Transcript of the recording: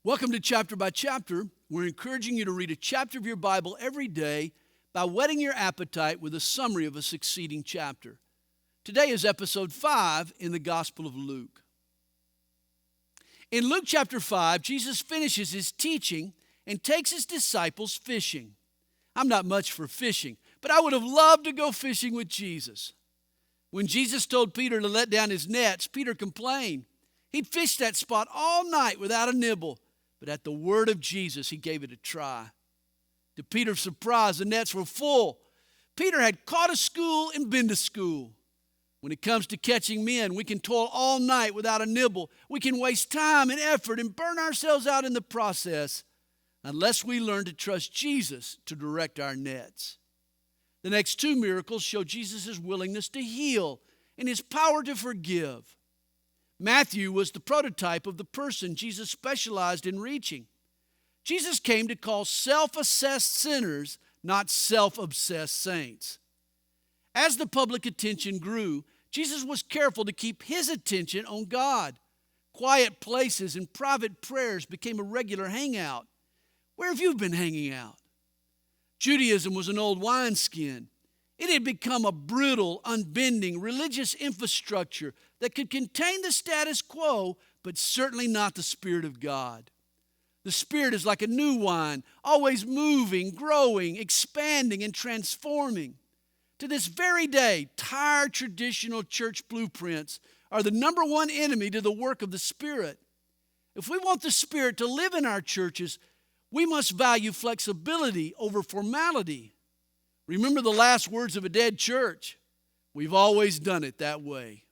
Welcome to Chapter by Chapter. We're encouraging you to read a chapter of your Bible every day by whetting your appetite with a summary of a succeeding chapter. Today is episode 5 in the Gospel of Luke. In Luke chapter 5, Jesus finishes his teaching and takes his disciples fishing. I'm not much for fishing, but I would have loved to go fishing with Jesus. When Jesus told Peter to let down his nets, Peter complained. He'd fished that spot all night without a nibble. But at the word of Jesus, he gave it a try. To Peter's surprise, the nets were full. Peter had caught a school and been to school. When it comes to catching men, we can toil all night without a nibble. We can waste time and effort and burn ourselves out in the process unless we learn to trust Jesus to direct our nets. The next two miracles show Jesus' willingness to heal and his power to forgive. Matthew was the prototype of the person Jesus specialized in reaching. Jesus came to call self-assessed sinners, not self-obsessed saints. As the public attention grew, Jesus was careful to keep his attention on God. Quiet places and private prayers became a regular hangout. Where have you been hanging out? Judaism was an old wineskin. It had become a brittle, unbending religious infrastructure that could contain the status quo, but certainly not the Spirit of God. The Spirit is like a new wine, always moving, growing, expanding, and transforming. To this very day, tired traditional church blueprints are the number one enemy to the work of the Spirit. If we want the Spirit to live in our churches, we must value flexibility over formality. Remember the last words of a dead church? We've always done it that way.